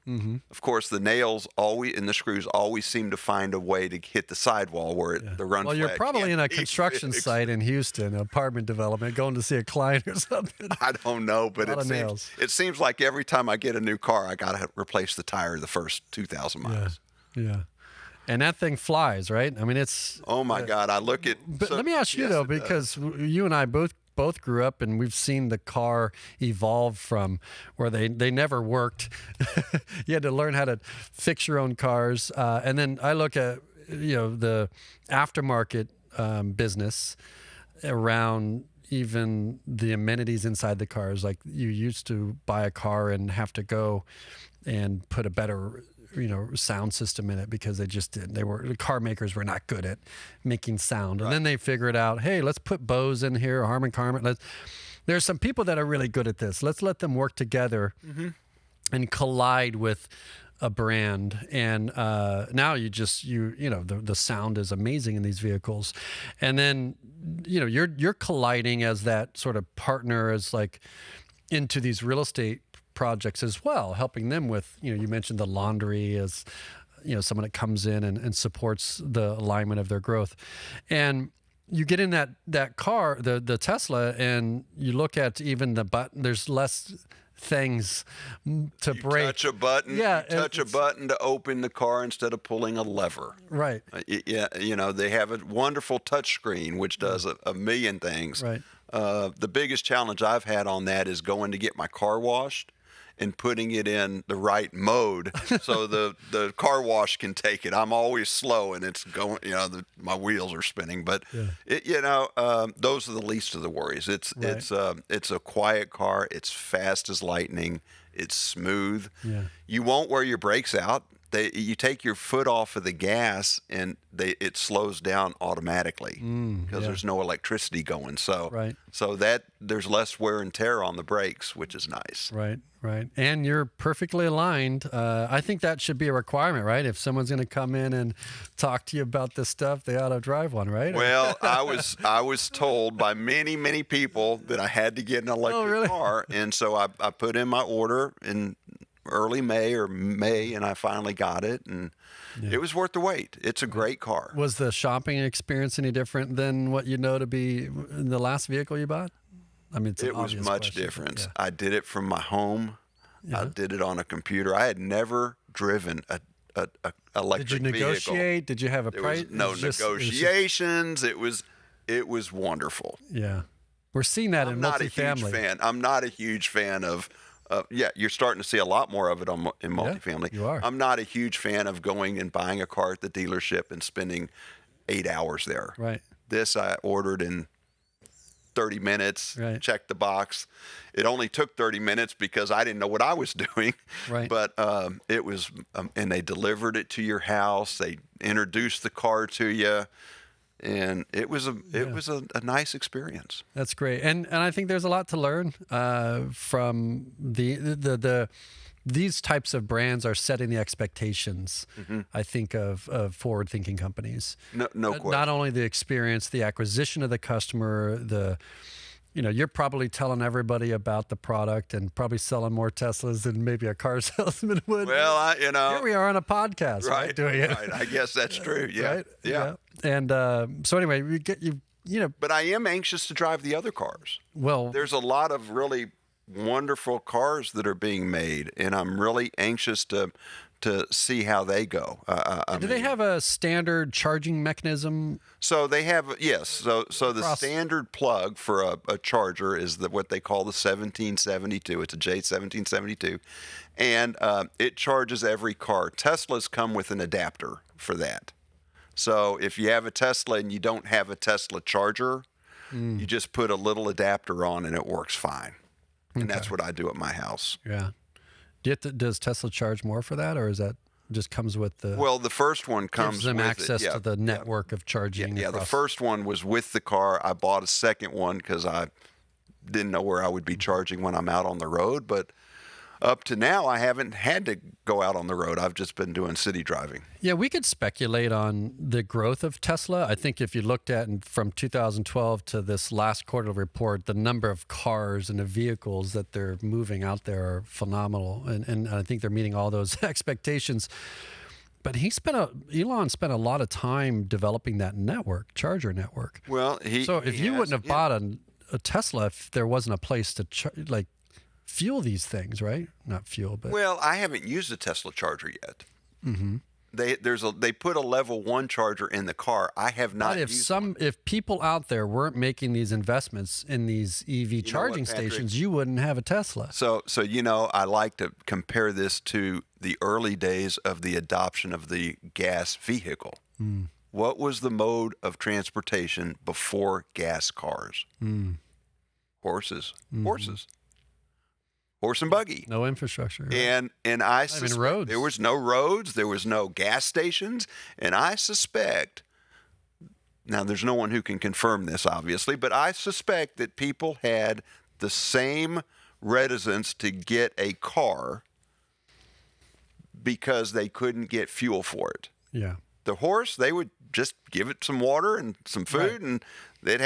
S2: Of course, the nails always and the screws always seem to find a way to hit the sidewall where the run flat.
S1: Well, you're probably in a construction site in Houston, apartment development, going to see a client or something.
S2: I don't know, but it seems like every time I get a new car, I got to replace the tire the first 2,000 miles.
S1: Yeah. And that thing flies, right? I mean, it's...
S2: Oh, my God. I look at...
S1: But let me ask you, though, because you and I both grew up and we've seen the car evolve from where they never worked. You had to learn how to fix your own cars. And then I look at, the aftermarket business around even the amenities inside the cars. Like you used to buy a car and have to go and put a better sound system in it because the car makers were not good at making sound. And then they figured out, hey, let's put Bose in here, Harman Kardon. There's some people that are really good at this. Let's let them work together and collide with a brand. And now the sound is amazing in these vehicles. And then, you're colliding as that sort of partner as like into these real estate projects as well, helping them with, you mentioned the laundry as, someone that comes in and supports the alignment of their growth. And you get in that car, the Tesla, and you look at even the button, there's less things to break.
S2: Touch a button. Yeah, touch a button to open the car instead of pulling a lever.
S1: Right.
S2: They have a wonderful touch screen, which does a million things.
S1: Right.
S2: The biggest challenge I've had on that is going to get my car washed and putting it in the right mode so the car wash can take it. I'm always slow and it's going, my wheels are spinning, but those are the least of the worries. It's a quiet car. It's fast as lightning. It's smooth. Yeah. You won't wear your brakes out. You take your foot off of the gas and it slows down automatically because there's no electricity going. So that there's less wear and tear on the brakes, which is nice.
S1: Right. And you're perfectly aligned. I think that should be a requirement, right? If someone's going to come in and talk to you about this stuff, they ought to drive one, right?
S2: Well, I was told by many, many people that I had to get an electric car, and so I put in my order in early May, and I finally got it, and it was worth the wait. It's a great car.
S1: Was the shopping experience any different than what you know to be the last vehicle you bought? I mean,
S2: it was much different. I did it from my home. I did it on a computer. I had never driven a electric vehicle.
S1: Did you negotiate? Did you have a price?
S2: No negotiations. It was wonderful.
S1: Yeah, we're seeing that in multifamily.
S2: I'm not a huge fan of. You're starting to see a lot more of it in multifamily.
S1: You are.
S2: I'm not a huge fan of going and buying a car at the dealership and spending 8 hours there.
S1: Right.
S2: This I ordered in 30 minutes, checked the box. It only took 30 minutes because I didn't know what I was doing.
S1: Right.
S2: But it was, and they delivered it to your house. They introduced the car to you. And it was a nice experience.
S1: That's great, and I think there's a lot to learn from these types of brands are setting the expectations. I think of forward-thinking companies.
S2: No question.
S1: Not only the experience, the acquisition of the customer, you're probably telling everybody about the product and probably selling more Teslas than maybe a car salesman would.
S2: Well,
S1: here we are on a podcast, right? Doing it.
S2: Right. I guess that's true. Yeah.
S1: Right? Yeah. And so anyway, we get you.
S2: But I am anxious to drive the other cars.
S1: Well,
S2: there's a lot of really wonderful cars that are being made, and I'm really anxious to see how they go.
S1: Do they have a standard charging mechanism?
S2: So they have, yes. So the standard plug for a charger is what they call the 1772. It's a J1772, and it charges every car. Teslas come with an adapter for that. So if you have a Tesla and you don't have a Tesla charger, you just put a little adapter on and it works fine. And that's what I do at my house.
S1: Yeah. Does Tesla charge more for that, or is that just comes with the
S2: Well, the first one comes
S1: gives them
S2: with
S1: access
S2: it. Yeah,
S1: to the network of charging?
S2: yeah. The
S1: across-
S2: first one was with the car. I bought a second one because I didn't know where I would be charging when I'm out on the road. But up to now, I haven't had to go out on the road. I've just been doing city driving.
S1: Yeah, we could speculate on the growth of Tesla. I think if you looked at from 2012 to this last quarterly report, the number of cars and the vehicles that they're moving out there are phenomenal. And I think they're meeting all those expectations. But Elon spent a lot of time developing that network, charger network.
S2: Well,
S1: So if you wouldn't have bought a Tesla if there wasn't a place to fuel these things, right? Not fuel, but
S2: Well, I haven't used a Tesla charger yet. Mm-hmm. They put a level 1 charger in the car. I have not.
S1: But if people out there weren't making these investments in these EV charging stations, you wouldn't have a Tesla.
S2: So I like to compare this to the early days of the adoption of the gas vehicle. What was the mode of transportation before gas cars? Horses. Horses. Horse and buggy.
S1: No infrastructure. Right?
S2: And I suspect
S1: roads.
S2: there was no roads, there was no gas stations, and I suspect, now there's no one who can confirm this obviously, but I suspect that people had the same reticence to get a car because they couldn't get fuel for it.
S1: Yeah.
S2: The horse, they would just give it some water and some food, and they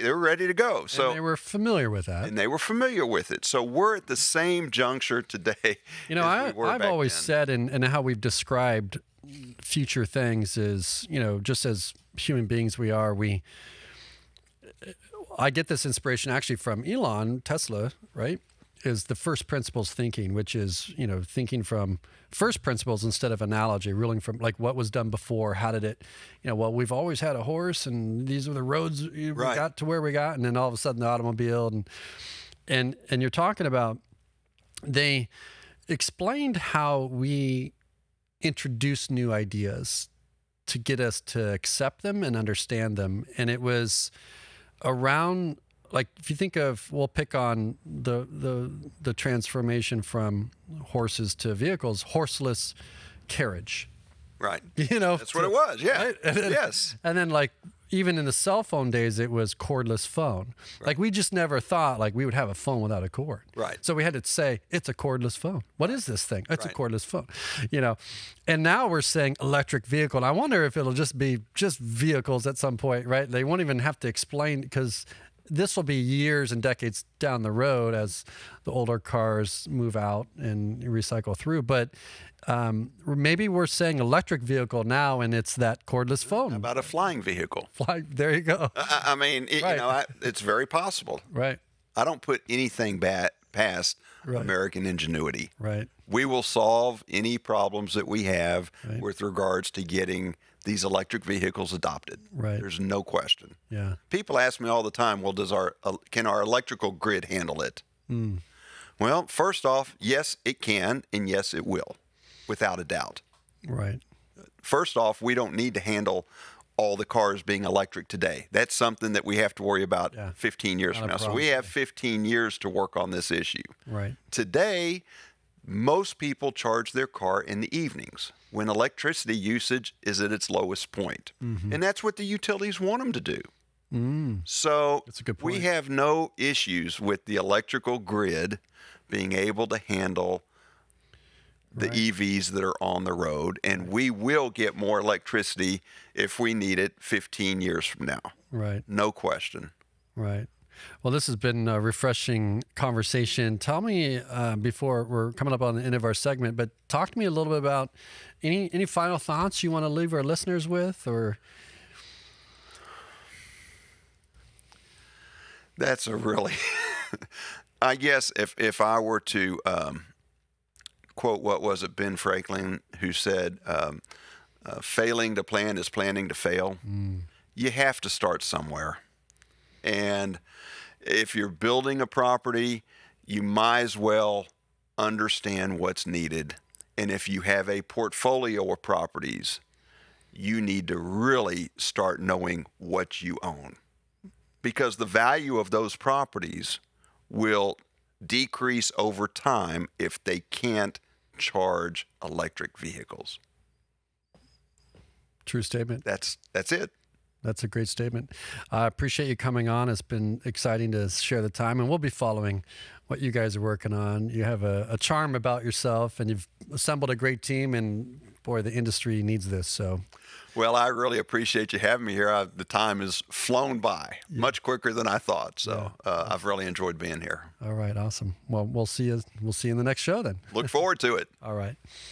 S2: were ready to go. So
S1: and they were familiar with that.
S2: And they were familiar with it. So we're at the same juncture today.
S1: I've always said, and how we've described future things is, just as human beings I get this inspiration actually from Elon, Tesla, right? Is the first principles thinking, which is, thinking from first principles instead of analogy, ruling from like what was done before. How did it, well, we've always had a horse and these are the roads we got to where we got. And then all of a sudden the automobile and you're talking about, they explained how we introduce new ideas to get us to accept them and understand them. And it was around, like, if you think of, we'll pick on the transformation from horses to vehicles, horseless carriage.
S2: Right. That's what it was. Yeah.
S1: Right? And then,
S2: yes.
S1: And then, like, even in the cell phone days, it was cordless phone. Right. Like, we just never thought, like, we would have a phone without a cord.
S2: Right.
S1: So we had to say, it's a cordless phone. What is this thing? It's a cordless phone. And now we're saying electric vehicle. And I wonder if it'll just be just vehicles at some point, right? They won't even have to explain, because this will be years and decades down the road as the older cars move out and recycle through. But maybe we're saying electric vehicle now, and it's that cordless phone.
S2: How about a flying vehicle?
S1: There you go.
S2: I mean, it's very possible.
S1: Right.
S2: I don't put anything past American ingenuity.
S1: Right.
S2: We will solve any problems that we have with regards to getting these electric vehicles adopted.
S1: Right.
S2: There's no question.
S1: Yeah. People
S2: ask me all the time, well, can our electrical grid handle it? Well, first off, yes, it can, and yes, it will, without a doubt.
S1: Right.
S2: First off, we don't need to handle all the cars being electric today. That's something that we have to worry about 15 years from now. So we have 15 years to work on this issue.
S1: Right.
S2: Today, most people charge their car in the evenings when electricity usage is at its lowest point. And that's what the utilities want them to do. So
S1: that's a good point.
S2: We have no issues with the electrical grid being able to handle the EVs that are on the road, and we will get more electricity if we need it 15 years from now.
S1: Right.
S2: No question.
S1: Right. Well, this has been a refreshing conversation. Tell me, before we're coming up on the end of our segment, but talk to me a little bit about any final thoughts you want to leave our listeners with, or...
S2: That's a really, I guess if I were to quote, what was it, Ben Franklin, who said, failing to plan is planning to fail. You have to start somewhere. And if you're building a property, you might as well understand what's needed. And if you have a portfolio of properties, you need to really start knowing what you own, because the value of those properties will decrease over time if they can't charge electric vehicles.
S1: True statement.
S2: That's it.
S1: That's a great statement. I appreciate you coming on. It's been exciting to share the time, and we'll be following what you guys are working on. You have a charm about yourself, and you've assembled a great team, and boy, the industry needs this. So,
S2: well, I really appreciate you having me here. The time has flown by much quicker than I thought. So I've really enjoyed being here.
S1: All right. Awesome. Well, we'll see you in the next show then.
S2: Look forward to it.
S1: All right.